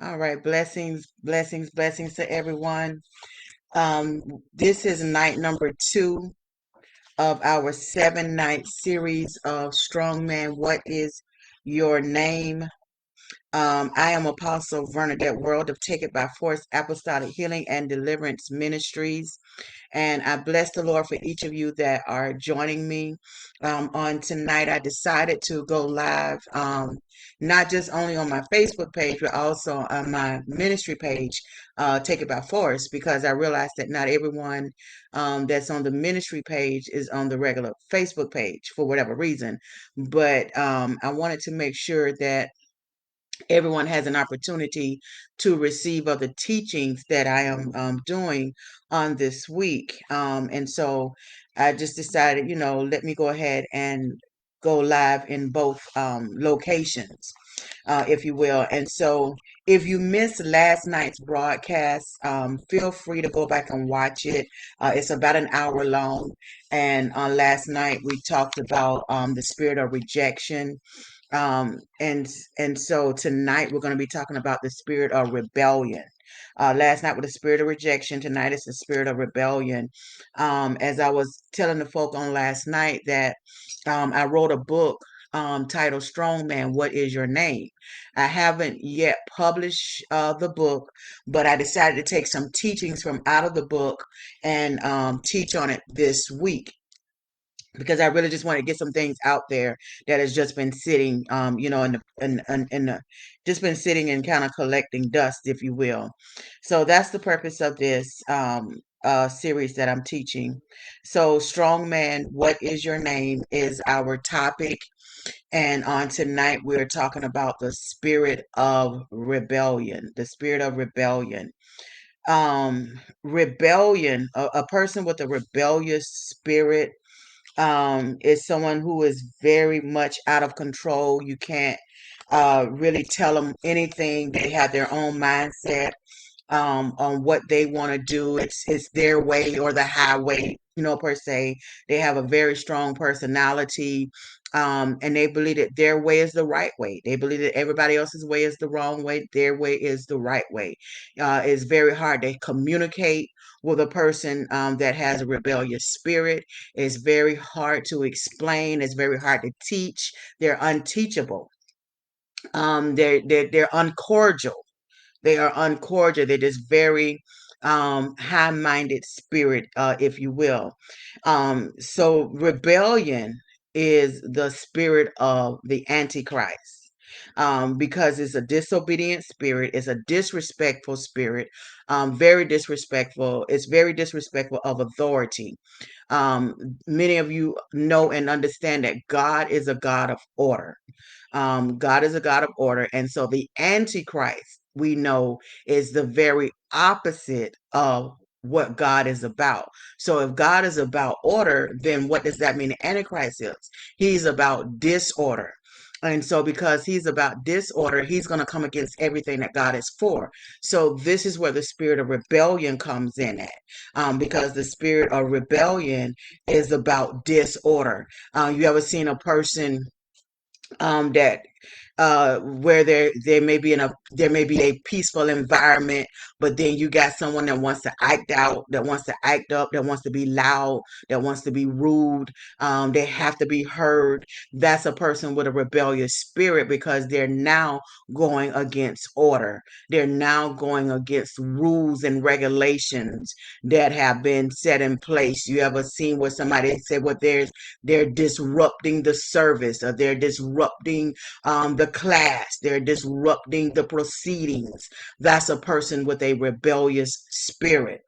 All right, blessings to everyone. Um, this is night number two of our 7-night series of Strongman. What is your name? I am Apostle Bernadette World of Take It by Force Apostolic Healing and Deliverance Ministries. And I bless the Lord for each of you that are joining me on tonight. I decided to go live, not just only on my Facebook page, but also on my ministry page, Take It by Force, because I realized that not everyone that's on the ministry page is on the regular Facebook page for whatever reason. But I wanted to make sure that everyone has an opportunity to receive of the teachings that I am doing on this week. And so I just decided, let me go ahead and go live in both locations, if you will. And so if you missed last night's broadcast, feel free to go back and watch it. It's about an hour long. And on last night, we talked about the spirit of rejection, and so tonight we're going to be talking about the spirit of rebellion. Last night with the spirit of rejection. Tonight is the spirit of rebellion. As I was telling the folk on last night that I wrote a book titled Strongman, What is Your Name? I haven't yet published the book, but I decided to take some teachings from out of the book and teach on it this week, because I really just want to get some things out there that has just been sitting, in the just been sitting and kind of collecting dust, if you will. So that's the purpose of this series that I'm teaching. So, Strong Man, what is your name? Is our topic, and on tonight we're talking about the spirit of rebellion. The spirit of rebellion. Rebellion. A person with a rebellious spirit is someone who is very much out of control. You can't really tell them anything. They have their own mindset on what they want to do. It's their way or the highway, per se. They have a very strong personality, and they believe that their way is the right way. They believe that everybody else's way is the wrong way. Their way is the right way. It's very hard to communicate with a person that has a rebellious spirit. It's very hard to explain. It's very hard to teach. They're unteachable. They're uncordial. They are uncordial. They're just very high-minded spirit, if you will. So rebellion is the spirit of the Antichrist. Because it's a disobedient spirit, it's a disrespectful spirit, very disrespectful. It's very disrespectful of authority. Um, Many of you know and understand that God is a God of order. God is a God of order. And so the Antichrist, we know, is the very opposite of what God is about. So if God is about order, then what does that mean the Antichrist is? He's about disorder. And so, because he's about disorder, he's going to come against everything that God is for. So, this is where the spirit of rebellion comes in at, because the spirit of rebellion is about disorder. You ever seen a person that where there may be a peaceful environment, but then you got someone that wants to act out, that wants to act up, that wants to be loud, that wants to be rude. They have to be heard. That's a person with a rebellious spirit, because they're now going against order. They're now going against rules and regulations that have been set in place. You ever seen where somebody said, "Well, they're disrupting the service, or they're disrupting the class, they're disrupting the proceedings"? That's a person with a rebellious spirit.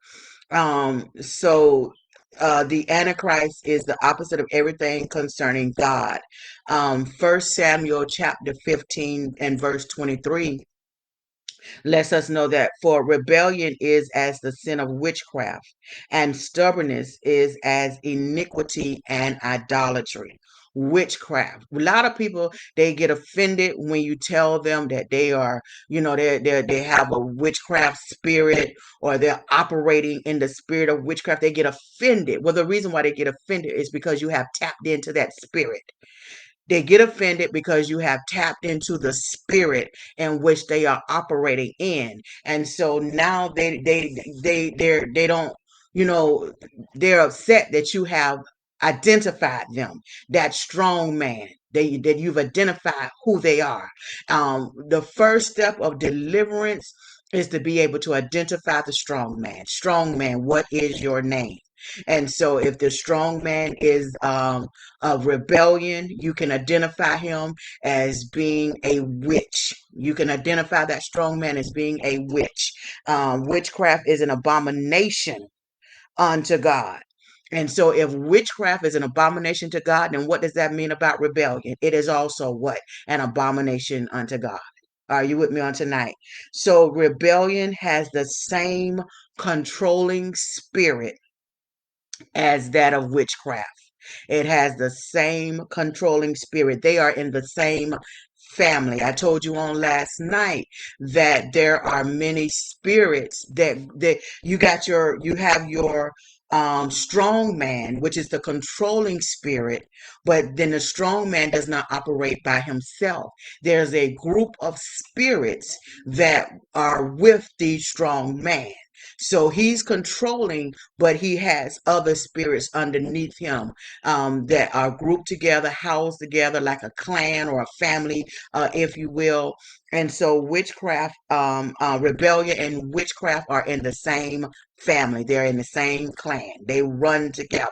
The Antichrist is the opposite of everything concerning God. 1 Samuel chapter 15 and verse 23 lets us know that, for rebellion is as the sin of witchcraft, and stubbornness is as iniquity and idolatry. Witchcraft. A lot of people, they get offended when you tell them that they are, they have a witchcraft spirit, or they're operating in the spirit of witchcraft. They get offended. Well, the reason why they get offended is because you have tapped into that spirit. They get offended because you have tapped into the spirit in which they are operating in. And so now they don't, you know, they're upset that you have identified them, that strong man. That you've identified who they are. The first step of deliverance is to be able to identify the strong man. Strong man, what is your name? And so if the strong man is of rebellion, you can identify him as being a witch. You can identify that strong man as being a witch. Witchcraft is an abomination unto God. And so, if witchcraft is an abomination to God, then what does that mean about rebellion? It is also what? An abomination unto God. Are you with me on tonight? So, rebellion has the same controlling spirit as that of witchcraft. It has the same controlling spirit. They are in the same family. I told you on last night that there are many spirits that you have your strong man, which is the controlling spirit, but then the strong man does not operate by himself. There's a group of spirits that are with the strong man. So he's controlling, but he has other spirits underneath him that are grouped together, housed together like a clan or a family, if you will. And so witchcraft, rebellion and witchcraft are in the same family. They're in the same clan. They run together.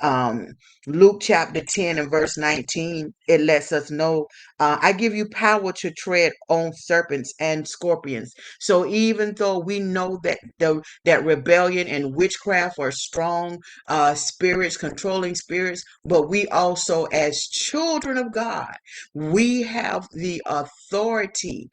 Um, Luke chapter 10 and verse 19, it lets us know, I give you power to tread on serpents and scorpions. So even though we know that rebellion and witchcraft are strong spirits, controlling spirits, but we also, as children of God, we have the authority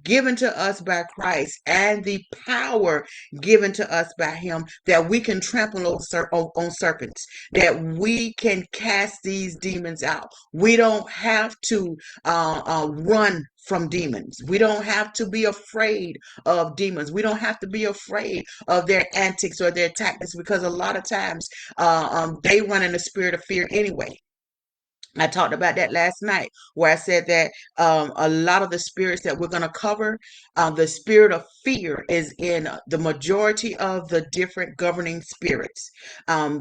given to us by Christ and the power given to us by him that we can trample on serpents, that we can cast these demons out. We don't have to run from demons. We don't have to be afraid of demons. We don't have to be afraid of their antics or their tactics, because a lot of times they run in the spirit of fear anyway. I talked about that last night, where I said that a lot of the spirits that we're going to cover, the spirit of fear is in the majority of the different governing spirits,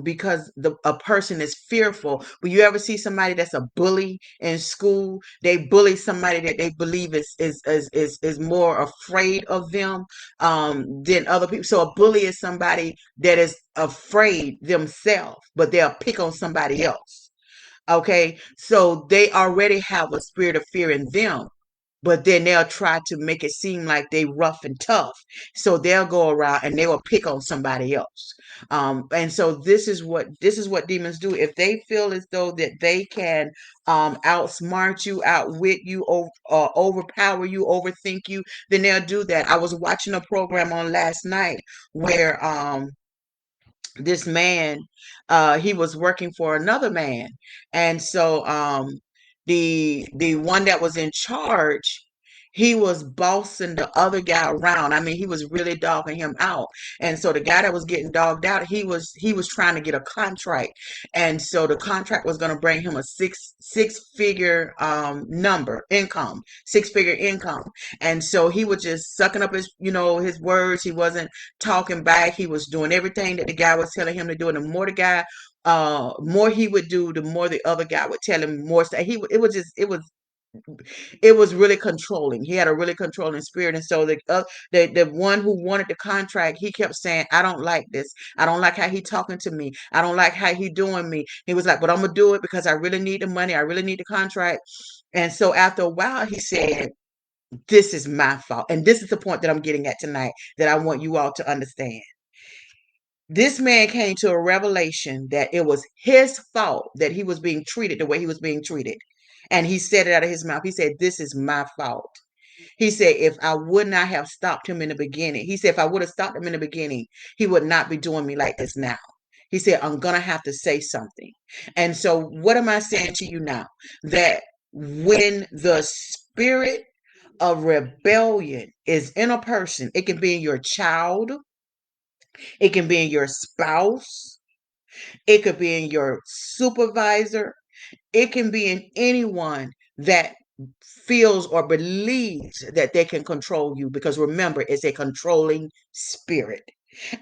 because a person is fearful. Will you ever see somebody that's a bully in school? They bully somebody that they believe is more afraid of them than other people. So a bully is somebody that is afraid themselves, but they'll pick on somebody else. Okay, so they already have a spirit of fear in them, but then they'll try to make it seem like they rough and tough. So they'll go around and they will pick on somebody else. And so this is what demons do. If they feel as though that they can outsmart you, outwit you, overpower you, overthink you, then they'll do that. I was watching a program on last night where this man he was working for another man, and so the one that was in charge, he was bossing the other guy around. I mean, he was really dogging him out. And so the guy that was getting dogged out, he was trying to get a contract, and so the contract was going to bring him a six figure number income, 6 figure income. And so he was just sucking up his words. He wasn't talking back. He was doing everything that the guy was telling him to do. And the more the guy, more he would do, the more the other guy would tell him more stuff. It was really controlling. He had a really controlling spirit. And so the one who wanted the contract, he kept saying, I don't like this. I don't like how he talking to me. I don't like how he doing me. He was like, but I'm gonna do it because I really need the money. I really need the contract. And so after a while, he said, this is my fault. And this is the point that I'm getting at tonight, that I want you all to understand. This man came to a revelation that it was his fault that he was being treated the way he was being treated. And he said it out of his mouth. He said, this is my fault. He said, if I would not have stopped him in the beginning, he said, if I would have stopped him in the beginning, he would not be doing me like this now. He said, I'm going to have to say something. And so, what am I saying to you now? That when the spirit of rebellion is in a person, it can be in your child, it can be in your spouse, it could be in your supervisor, It can be in anyone that feels or believes that they can control you, because remember, it's a controlling spirit.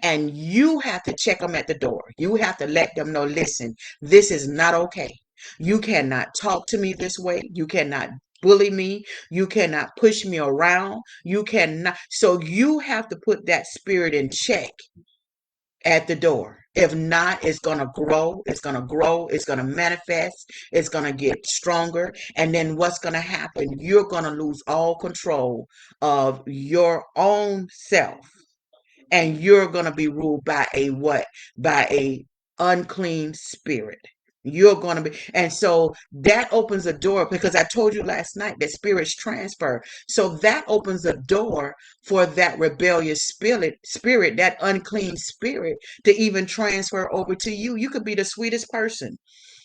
And you have to check them at the door. You have to let them know, listen, this is not okay. You cannot talk to me this way. You cannot bully me. You cannot push me around. You cannot. So you have to put that spirit in check at the door. If not, it's going to grow. It's going to grow. It's going to manifest. It's going to get stronger. And then what's going to happen? You're going to lose all control of your own self, and you're going to be ruled by a what? By a unclean spirit. You're going to be, and so that opens a door, because I told you last night that spirits transfer. So that opens a door for that rebellious spirit, that unclean spirit, to even transfer over to you. You could be the sweetest person.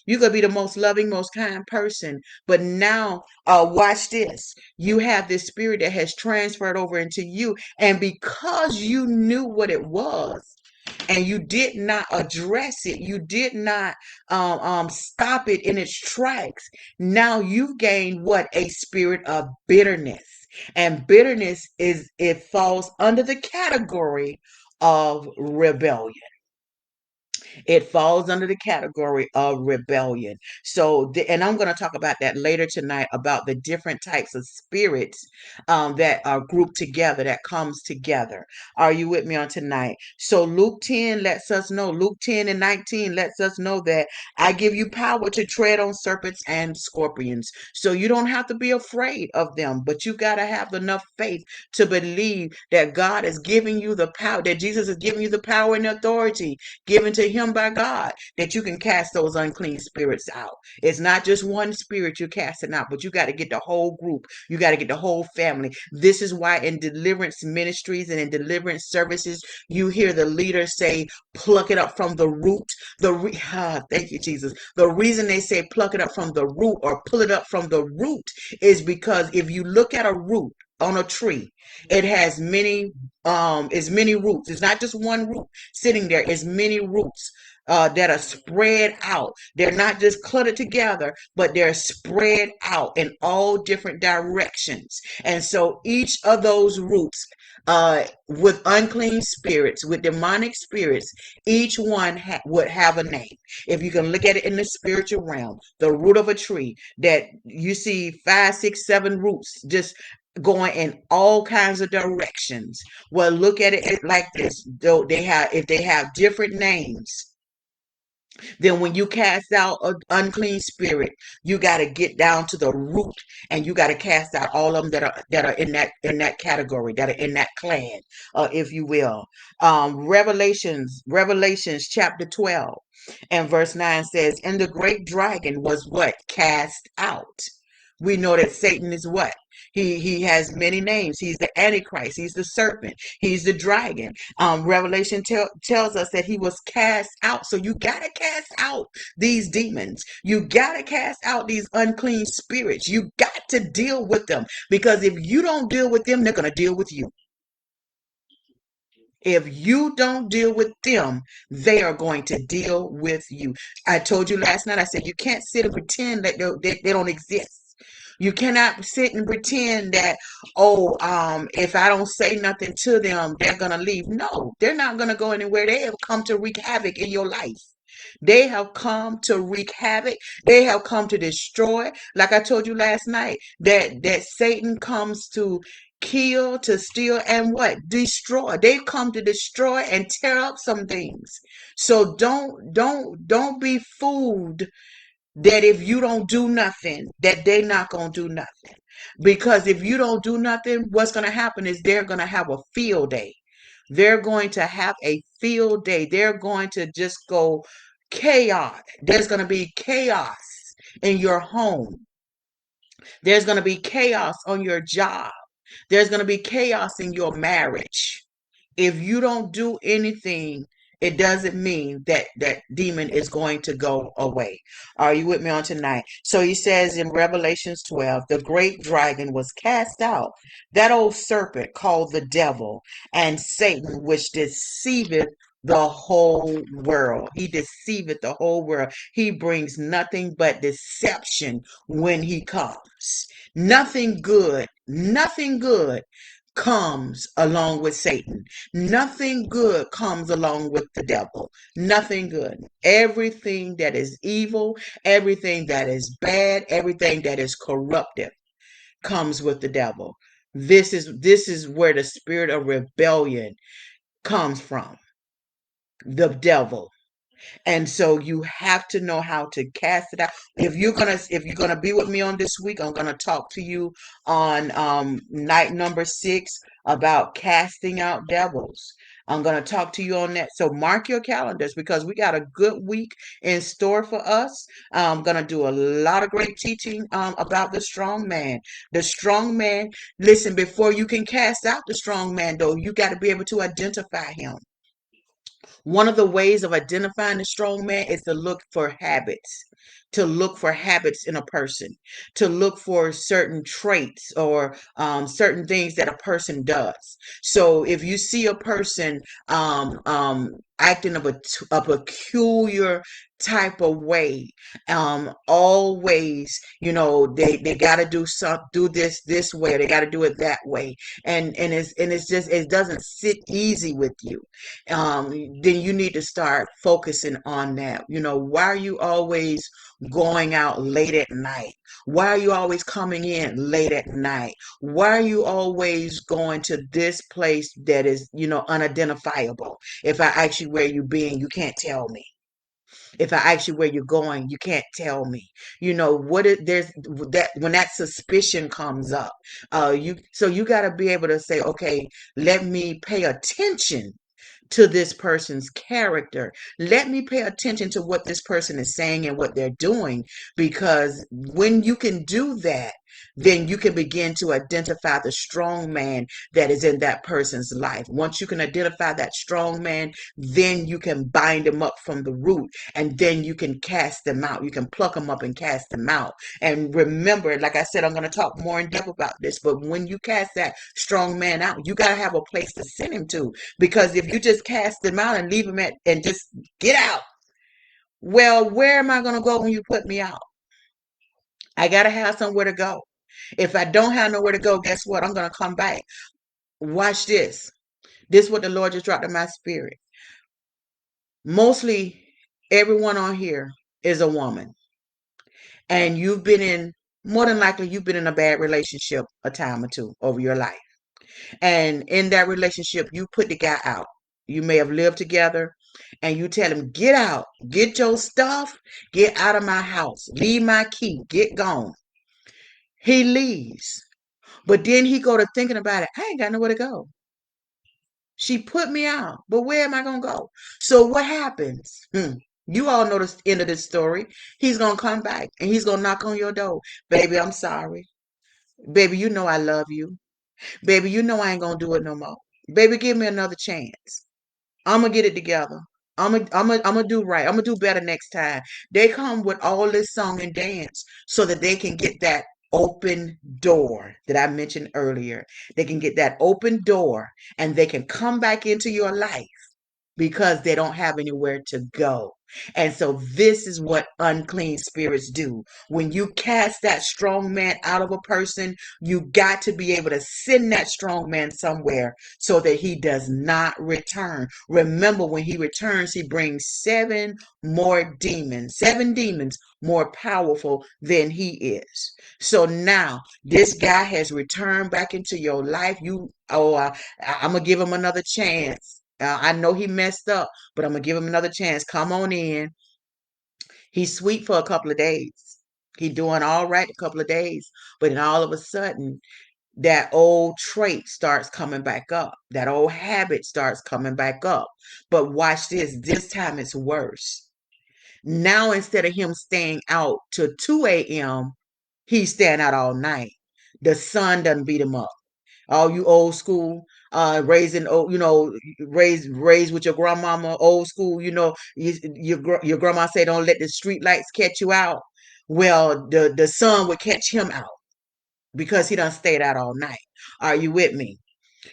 You could be the most loving, most kind person. But now, watch this. You have this spirit that has transferred over into you. And because you knew what it was, and you did not address it, you did not stop it in its tracks, now you've gained what? A spirit of bitterness. And bitterness it falls under the category of rebellion. It falls under the category of rebellion. So, and I'm going to talk about that later tonight, about the different types of spirits that are grouped together, that comes together. Are you with me on tonight? So Luke 10 lets us know, Luke 10 and 19 lets us know that I give you power to tread on serpents and scorpions. So you don't have to be afraid of them, but you got to have enough faith to believe that God is giving you the power, that Jesus is giving you the power and authority given to him by God, that you can cast those unclean spirits out. It's not just one spirit you're casting out, but you got to get the whole group. You got to get the whole family. This is why in deliverance ministries and in deliverance services, you hear the leaders say, pluck it up from the root. Thank you, Jesus. The reason they say pluck it up from the root or pull it up from the root is because if you look at a root on a tree, it has many roots. It's not just one root sitting there. It's many roots that are spread out. They're not just cluttered together, but they're spread out in all different directions. And so each of those roots, with unclean spirits, with demonic spirits, each one would have a name. If you can look at it in the spiritual realm, the root of a tree, that you see 5, 6, 7 roots just going in all kinds of directions. Well, look at it like this. Though if they have different names, then when you cast out an unclean spirit, you got to get down to the root, and you got to cast out all of them that are in that category, that are in that clan, if you will. Revelations chapter 12 and verse 9 says, and the great dragon was what? Cast out. We know that Satan is what? He has many names. He's the Antichrist. He's the serpent. He's the dragon. Revelation tells us that he was cast out. So you got to cast out these demons. You got to cast out these unclean spirits. You got to deal with them, because if you don't deal with them, they're going to deal with you. If you don't deal with them, they are going to deal with you. I told you last night, I said, you can't sit and pretend that they don't exist. You cannot sit and pretend that, oh, if I don't say nothing to them, they're going to leave. No, they're not going to go anywhere. They have come to wreak havoc in your life. They have come to wreak havoc. They have come to destroy. Like I told you last night, that Satan comes to kill, to steal, and what? Destroy. They've come to destroy and tear up some things. So don't be fooled that if you don't do nothing, that they're not gonna do nothing. Because if you don't do nothing, what's gonna happen is they're gonna have a field day. They're going to have a field day. They're going to just go chaos. There's going to be chaos in your home. There's going to be chaos on your job. There's going to be chaos in your marriage. If you don't do anything, it doesn't mean that that demon is going to go away. Are you with me on tonight? So he says in Revelations 12, the great dragon was cast out, that old serpent called the devil and Satan, which deceiveth the whole world. He deceiveth the whole world. He brings nothing but deception when he comes. Nothing good comes along with Satan. Nothing good comes along with the devil. Nothing good. Everything that is evil, everything that is bad, everything that is corruptive comes with the devil. This is where the spirit of rebellion comes from, the devil. And so you have to know how to cast it out. If you're gonna be with me on this week, I'm gonna talk to you on night number 6 about casting out devils. I'm gonna talk to you on that. So mark your calendars because we got a good week in store for us. I'm gonna do a lot of great teaching about the strong man. The strong man, listen, before you can cast out the strong man, though, you got to be able to identify him. One of the ways of identifying a strong man is to look for habits, to look for habits in a person, to look for certain traits or certain things that a person does. So if you see a person acting of a peculiar type of way, always, they got to do this way, they got to do it that way, and it's just it doesn't sit easy with you. Then you need to start focusing on that. Why are you always going out late at night? Why are you always coming in late at night? Why are you always going to this place that is, unidentifiable? If I ask you where you been, you can't tell me. If I ask you where you're going, you can't tell me. There's that when that suspicion comes up, you got to be able to say, okay, let me pay attention to this person's character. Let me pay attention to what this person is saying and what they're doing, because when you can do that, then you can begin to identify the strong man that is in that person's life. Once you can identify that strong man, then you can bind them up from the root, and then you can cast them out. You can pluck them up and cast them out. And remember, like I said, I'm going to talk more in depth about this, but when you cast that strong man out, you got to have a place to send him to, because if you just cast him out and leave him at and just get out, well, where am I going to go when you put me out? I got to have somewhere to go. If I don't have nowhere to go, guess what? I'm going to come back. Watch this. This is what the Lord just dropped in my spirit. Mostly everyone on here is a woman. And more than likely, you've been in a bad relationship a time or two over your life. And in that relationship, you put the guy out. You may have lived together and you tell him, get out, get your stuff, get out of my house, leave my key, get gone. He leaves. But then he go to thinking about it. I ain't got nowhere to go. She put me out, but where am I going to go? So what happens? You all know the end of this story. He's going to come back and he's going to knock on your door. Baby, I'm sorry. Baby, you know I love you. Baby, you know I ain't going to do it no more. Baby, give me another chance. I'm going to get it together. I'm gonna do right. I'm gonna do better next time. They come with all this song and dance so that they can get that open door that I mentioned earlier. They can get that open door and they can come back into your life because they don't have anywhere to go. And so this is what unclean spirits do. When you cast that strong man out of a person, you got to be able to send that strong man somewhere so that he does not return. Remember, when he returns, he brings seven demons more powerful than he is. So now this guy has returned back into your life. I'm gonna give him another chance. I know he messed up, but I'm gonna give him another chance. Come on in. He's sweet for a couple of days. He doing all right a couple of days, but then all of a sudden, that old trait starts coming back up. That old habit starts coming back up. But watch this. This time it's worse. Now instead of him staying out till 2 a.m., he's staying out all night. The sun doesn't beat him up. All you old school, raising, raised with your grandmama, old school, your grandma say, don't let the street lights catch you out. Well, the sun would catch him out because he done stayed out all night. Are you with me?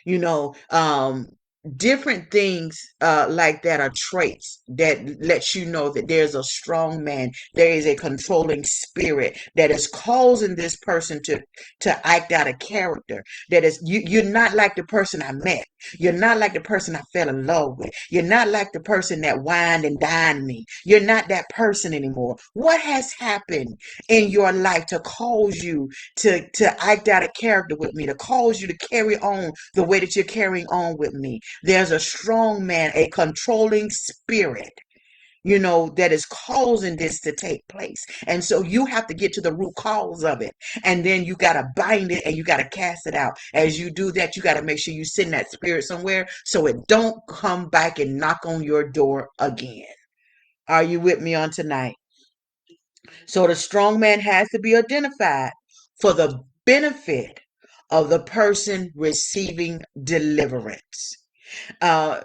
You know, um, different things like that are traits that lets you know that there's a strong man, there is a controlling spirit that is causing this person to act out of character. That is, you're not like the person I met, you're not like the person I fell in love with, you're not like the person that wined and dined me, you're not that person anymore. What has happened in your life to cause you to act out of character with me, to cause you to carry on the way that you're carrying on with me? There's a strong man, a controlling spirit, that is causing this to take place. And so you have to get to the root cause of it. And then you got to bind it and you got to cast it out. As you do that, you got to make sure you send that spirit somewhere so it don't come back and knock on your door again. Are you with me on tonight? So the strong man has to be identified for the benefit of the person receiving deliverance. Uh,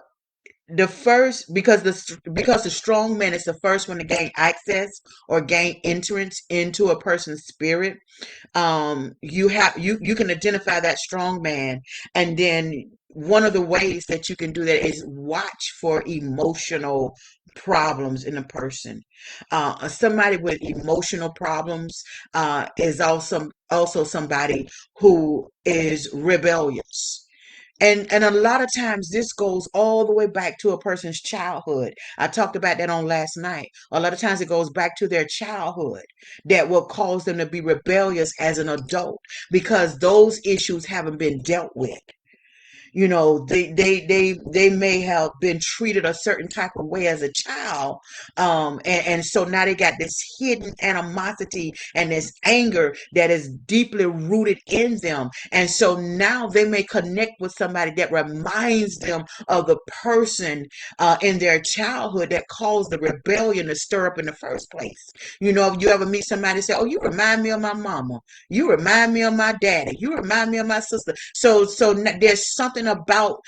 the first, because the strong man is the first one to gain access or gain entrance into a person's spirit. You can identify that strong man, and then one of the ways that you can do that is watch for emotional problems in a person. Somebody with emotional problems is also somebody who is rebellious. And a lot of times this goes all the way back to a person's childhood. I talked about that on last night. A lot of times it goes back to their childhood that will cause them to be rebellious as an adult because those issues haven't been dealt with. They may have been treated a certain type of way as a child, and so now they got this hidden animosity and this anger that is deeply rooted in them, and so now they may connect with somebody that reminds them of the person in their childhood that caused the rebellion to stir up in the first place. If you ever meet somebody and say, "Oh, you remind me of my mama, you remind me of my daddy, you remind me of my sister," there's something about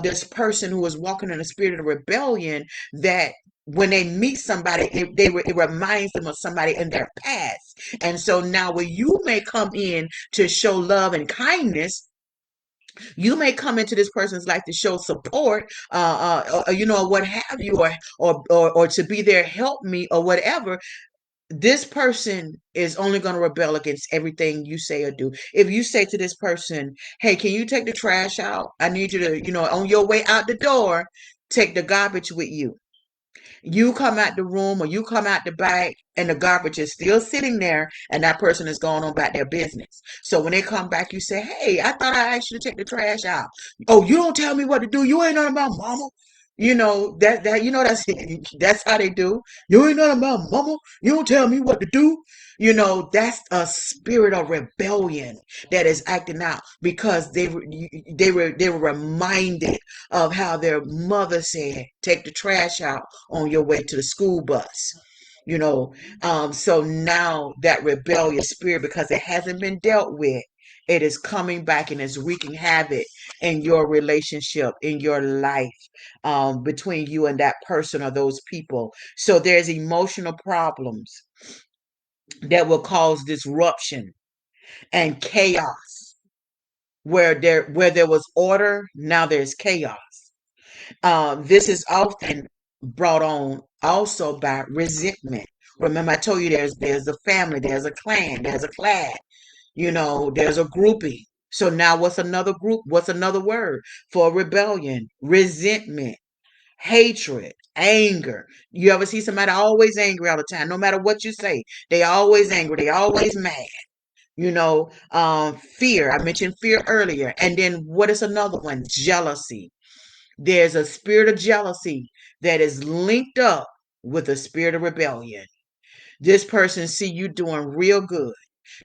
this person who is walking in a spirit of rebellion that when they meet somebody, it reminds them of somebody in their past. And so now when you may come in to show love and kindness, you may come into this person's life to show support, what have you, or to be their help me or whatever. This person is only going to rebel against everything you say or do. If you say to this person, "Hey, can you take the trash out? I need you to, on your way out the door, take the garbage with you." You come out the room or you come out the back and the garbage is still sitting there and that person is going on about their business. So when they come back, you say, "Hey, I thought I asked you to take the trash out." "Oh, you don't tell me what to do. You ain't nothing about mama." That's how they do. "You ain't nothing about mama. You don't tell me what to do." That's a spirit of rebellion that is acting out because they were reminded of how their mother said, "Take the trash out on your way to the school bus." So now that rebellious spirit, because it hasn't been dealt with, it is coming back and is wreaking havoc in your relationship, in your life, between you and that person or those people. So there's emotional problems that will cause disruption and chaos. Where there was order, now there's chaos. This is often brought on also by resentment. Remember, I told you there's a family, there's a clan, there's a class, there's a grouping. So now what's another group? What's another word for rebellion? Resentment, hatred, anger. You ever see somebody always angry all the time? No matter what you say, they always angry, they always mad. Fear. I mentioned fear earlier. And then what is another one? Jealousy. There's a spirit of jealousy that is linked up with a spirit of rebellion. This person see you doing real good.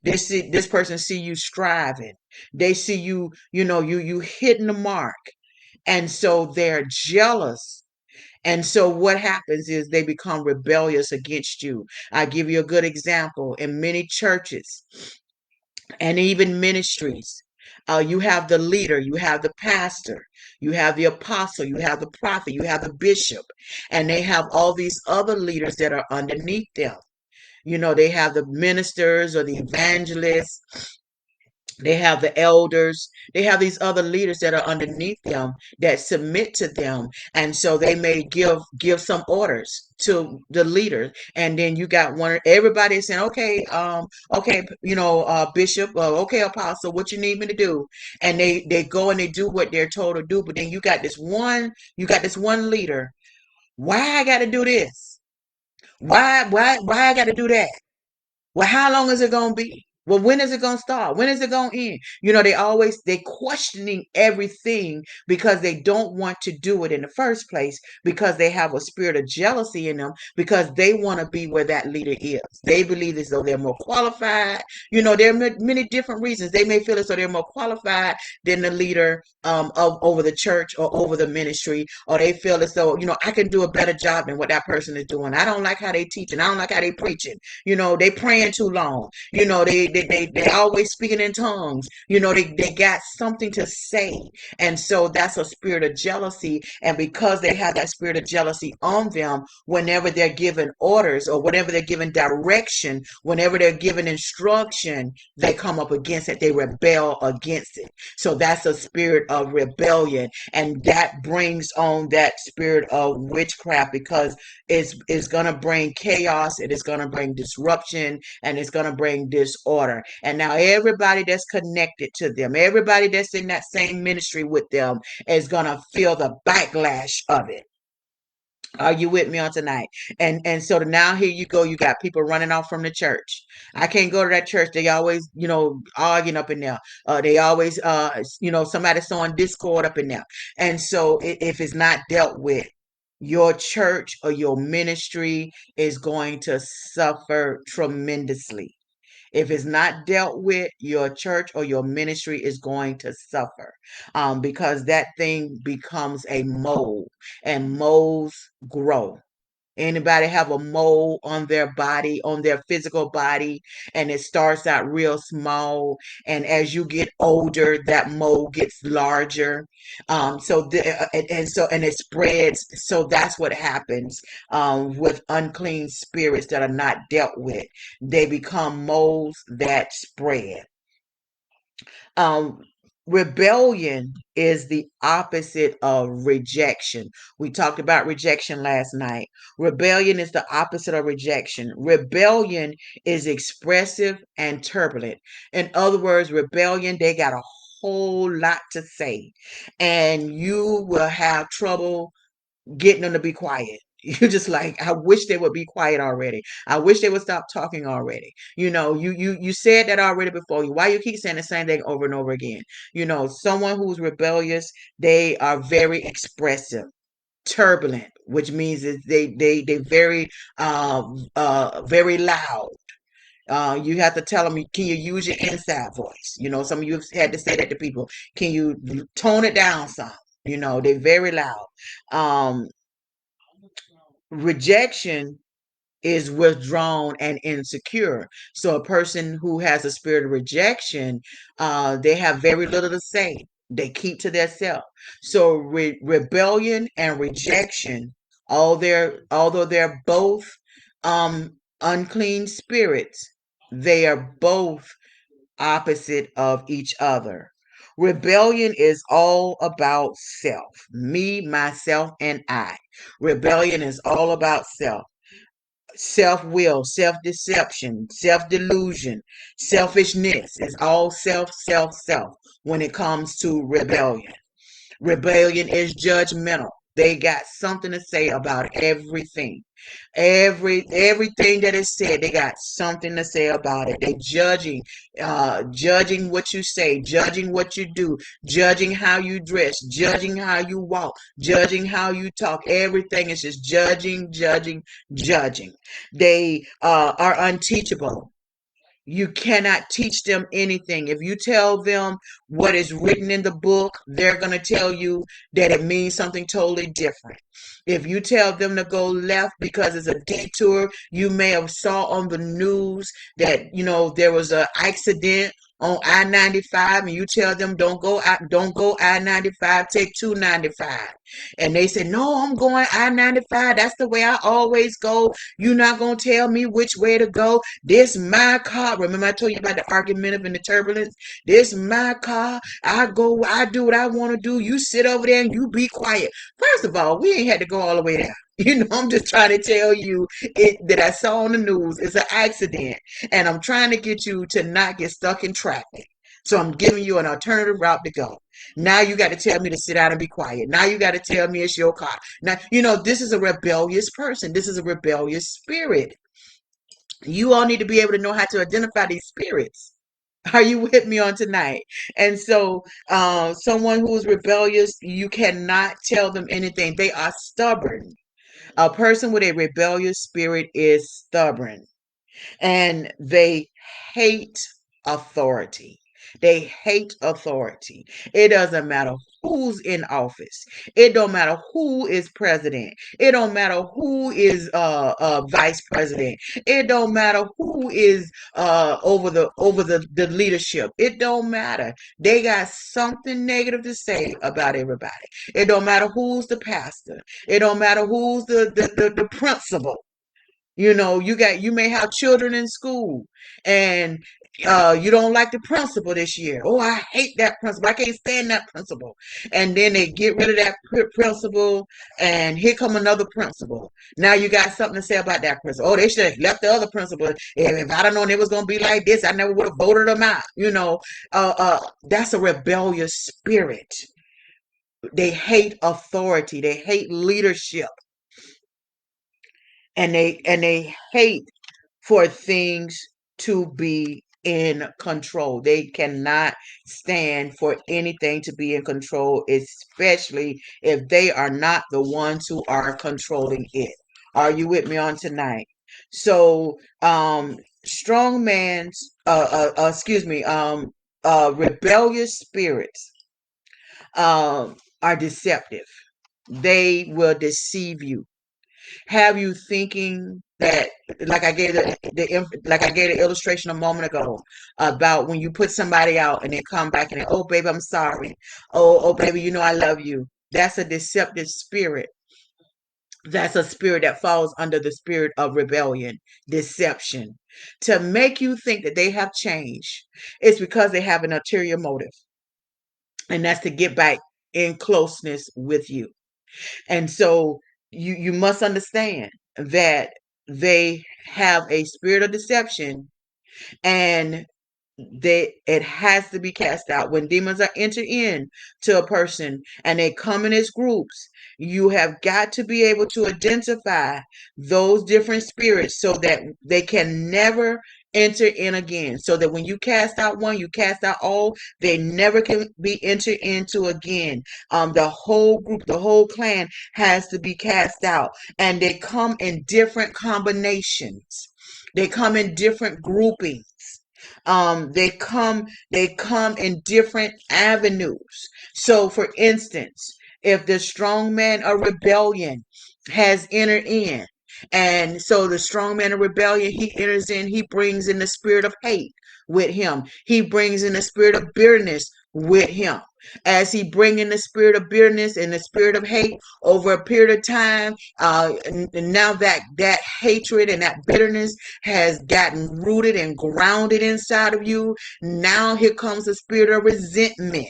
This person see you striving. They see you, you hitting the mark. And so they're jealous. And so what happens is they become rebellious against you. I give you a good example. In many churches and even ministries, you have the leader, you have the pastor, you have the apostle, you have the prophet, you have the bishop, and they have all these other leaders that are underneath them. They have the ministers or the evangelists, They have the elders. They have these other leaders that are underneath them that submit to them, and so they may give some orders to the leader. And then you got one. Everybody saying, "Okay, okay, bishop, okay, apostle, what you need me to do?" And they go and they do what they're told to do. But then you got this one leader. Why I got to do this? Why I got to do that? Well, how long is it going to be? Well, when is it going to start? When is it going to end? They questioning everything because they don't want to do it in the first place, because they have a spirit of jealousy in them, because they want to be where that leader is. They believe as though they're more qualified. There are many different reasons. They may feel as though they're more qualified than the leader of over the church or over the ministry, or they feel as though, I can do a better job than what that person is doing. I don't like how they teaching. I don't like how they preaching. They praying too long. They always speaking in tongues. They got something to say. And so that's a spirit of jealousy. And because they have that spirit of jealousy on them, whenever they're given orders or whenever they're given direction, whenever they're given instruction, they come up against it. They rebel against it. So that's a spirit of rebellion. And that brings on that spirit of witchcraft, because it's going to bring chaos, it is going to bring disruption, and it's going to bring disorder. And now everybody that's connected to them, everybody that's in that same ministry with them, is going to feel the backlash of it. Are you with me on tonight? And so now here you go, you got people running off from the church. I can't go to that church. They always, arguing up in there. They always somebody sowing discord up in there. And so if it's not dealt with, your church or your ministry is going to suffer tremendously. If it's not dealt with, your church or your ministry is going to suffer, because that thing becomes a mold, and molds grow. Anybody have a mole on their body, on their physical body, and it starts out real small, and as you get older, that mole gets larger. And it spreads. So that's what happens with unclean spirits that are not dealt with. They become moles that spread. Um, Rebellion is the opposite of rejection. We talked about rejection last night. Rebellion is the opposite of rejection. Rebellion is expressive and turbulent. In other words, rebellion, they got a whole lot to say, and you will have trouble getting them to be quiet. You're just like, I wish they would be quiet already. I wish they would stop talking already. You said that already before. Why you keep saying the same thing over and over again? Someone who's rebellious, they are very expressive, turbulent, which means that they very loud. You have to tell them, can you use your inside voice? Some of you have had to say that to people. Can you tone it down some? They're very loud. Um, Rejection is withdrawn and insecure. So a person who has a spirit of rejection, they have very little to say. They keep to themselves. So rebellion and rejection, although they're both unclean spirits, they are both opposite of each other. Rebellion is all about self, me, myself, and I. Rebellion is all about self, self will, self deception, self delusion, selfishness. It's all self, self, self when it comes to rebellion. Rebellion is judgmental. They got something to say about everything. Everything that is said, they got something to say about it. They judging what you say, judging what you do, judging how you dress, judging how you walk, judging how you talk. Everything is just judging, judging, judging. They are unteachable. You cannot teach them anything. If you tell them what is written in the book, they're going to tell you that it means something totally different. If you tell them to go left because it's a detour, you may have saw on the news that, there was an accident on I-95 and you tell them don't go I-95, take 295. And they say, no, I'm going I-95. That's the way I always go. You're not going to tell me which way to go. This my car. Remember I told you about the argument and the turbulence? This my car. I do what I want to do. You sit over there and you be quiet. First of all, we ain't had to go all the way there. I'm just trying to tell you that I saw on the news. It's an accident. And I'm trying to get you to not get stuck in traffic. So I'm giving you an alternative route to go. Now you got to tell me to sit down and be quiet. Now you got to tell me it's your car. Now, this is a rebellious person. This is a rebellious spirit. You all need to be able to know how to identify these spirits. Are you with me on tonight? And so, someone who is rebellious, you cannot tell them anything. They are stubborn. A person with a rebellious spirit is stubborn, and they hate authority. They hate authority. It doesn't matter who's in office. It don't matter who is president. It don't matter who is vice president. It don't matter who is over the leadership. It don't matter. They got something negative to say about everybody. It don't matter who's the pastor. It don't matter who's the principal. You may have children in school, and you don't like the principal this year. Oh, I hate that principal. I can't stand that principal. And then they get rid of that principal, and here come another principal. Now you got something to say about that principal. Oh, they should have left the other principal. If I'd have known it was going to be like this, I never would have voted them out. That's a rebellious spirit. They hate authority. They hate leadership, and they hate for things to be in control. They cannot stand for anything to be in control, especially if they are not the ones who are controlling it. Are you with me on tonight? So, strong man's, excuse me, rebellious spirits, are deceptive. They will deceive you, have you thinking that, like I gave the illustration a moment ago about when you put somebody out and they come back and they, oh baby, I'm sorry. Oh baby, I love you. That's a deceptive spirit. That's a spirit that falls under the spirit of rebellion, deception, to make you think that they have changed. It's because they have an ulterior motive, and that's to get back in closeness with you. And so you must understand that they have a spirit of deception, and it has to be cast out. When demons are entered in to a person and they come in as groups, you have got to be able to identify those different spirits so that they can never enter in again. So that when you cast out one, you cast out all. They never can be entered into again. The whole group, the whole clan has to be cast out, and they come in different combinations. They come in different groupings. They come in different avenues. So for instance, if the strong man of rebellion has entered in, and so the strong man of rebellion, he enters in, he brings in the spirit of hate with him. He brings in the spirit of bitterness with him. As he bring in the spirit of bitterness and the spirit of hate over a period of time, and now that hatred and that bitterness has gotten rooted and grounded inside of you. Now here comes the spirit of resentment.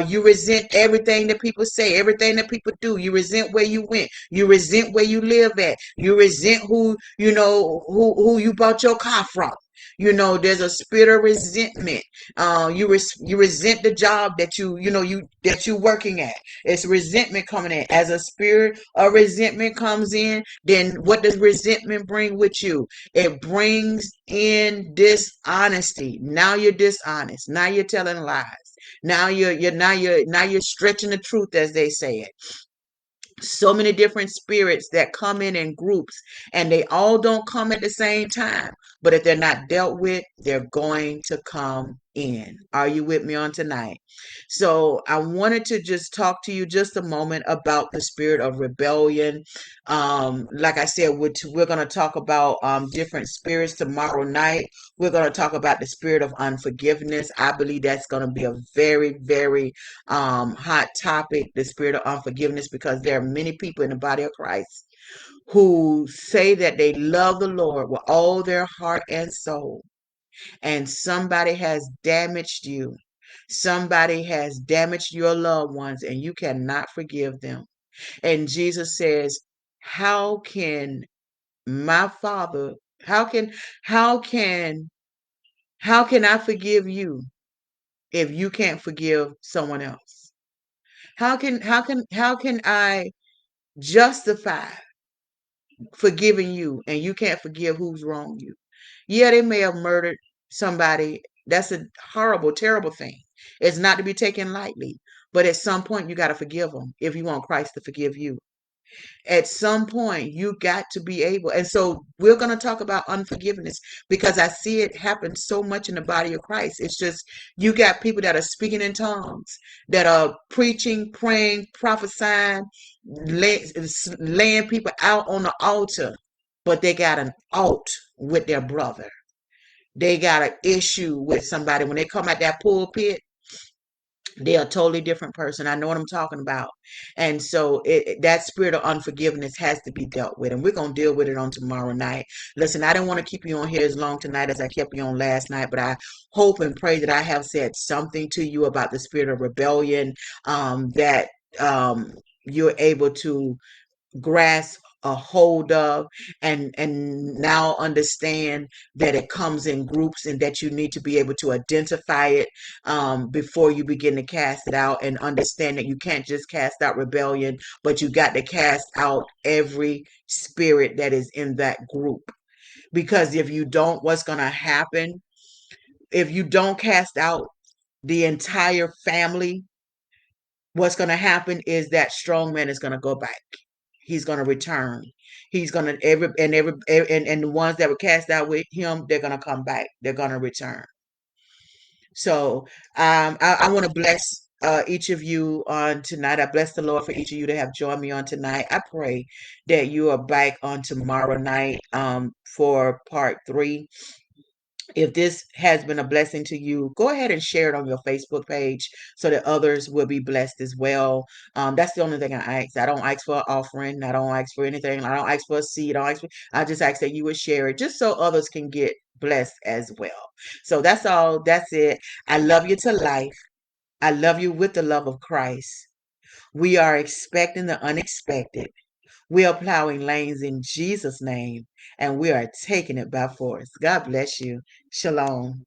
You resent everything that people say, everything that people do. You resent where you went. You resent where you live at. You resent who you bought your car from. There's a spirit of resentment. You resent the job that you working at. It's resentment coming in. As a spirit of resentment comes in, then what does resentment bring with you? It brings in dishonesty. Now you're dishonest. Now you're telling lies. Now you're stretching the truth, as they say it. So many different spirits that come in groups, and they all don't come at the same time. But if they're not dealt with, they're going to come in. Are you with me on tonight? So I wanted to just talk to you just a moment about the spirit of rebellion. Like I said, we're going to talk about different spirits tomorrow night. We're going to talk about the spirit of unforgiveness. I believe that's going to be a very, very hot topic, the spirit of unforgiveness, because there are many people in the body of Christ who say that they love the Lord with all their heart and soul, and somebody has damaged you. Somebody has damaged your loved ones, and you cannot forgive them. And Jesus says, how can my Father, how can, how can, how can I forgive you if you can't forgive someone else? How can I justify forgiving you and you can't forgive who's wronged you? Yeah, they may have murdered somebody. That's a horrible, terrible thing. It's not to be taken lightly. But at some point, you got to forgive them if you want Christ to forgive you. At some point, you got to be able. And so we're going to talk about unforgiveness because I see it happen so much in the body of Christ. It's just you got people that are speaking in tongues, that are preaching, praying, prophesying, laying people out on the altar, but they got an out with their brother. They got an issue with somebody. When they come at that pulpit, they're a totally different person. I know what I'm talking about. And so that spirit of unforgiveness has to be dealt with. And we're going to deal with it on tomorrow night. Listen, I didn't want to keep you on here as long tonight as I kept you on last night, but I hope and pray that I have said something to you about the spirit of rebellion, that you're able to grasp a hold of, and now understand that it comes in groups and that you need to be able to identify it before you begin to cast it out, and understand that you can't just cast out rebellion, but you got to cast out every spirit that is in that group. Because if you don't, what's going to happen if you don't cast out the entire family? What's going to happen is that strong man is going to go back. He's going to return. He's going to and the ones that were cast out with him, they're going to come back. They're going to return. So I want to bless each of you on tonight. I bless the Lord for each of you that have joined me on tonight. I pray that you are back on tomorrow night for part 3. If this has been a blessing to you, go ahead and share it on your Facebook page so that others will be blessed as well. That's the only thing I ask. I don't ask for an offering. I don't ask for anything. I don't ask for a seed. I just ask that you would share it just so others can get blessed as well. So that's all. That's it. I love you to life. I love you with the love of Christ. We are expecting the unexpected. We are plowing lanes in Jesus' name, and we are taking it by force. God bless you. Shalom.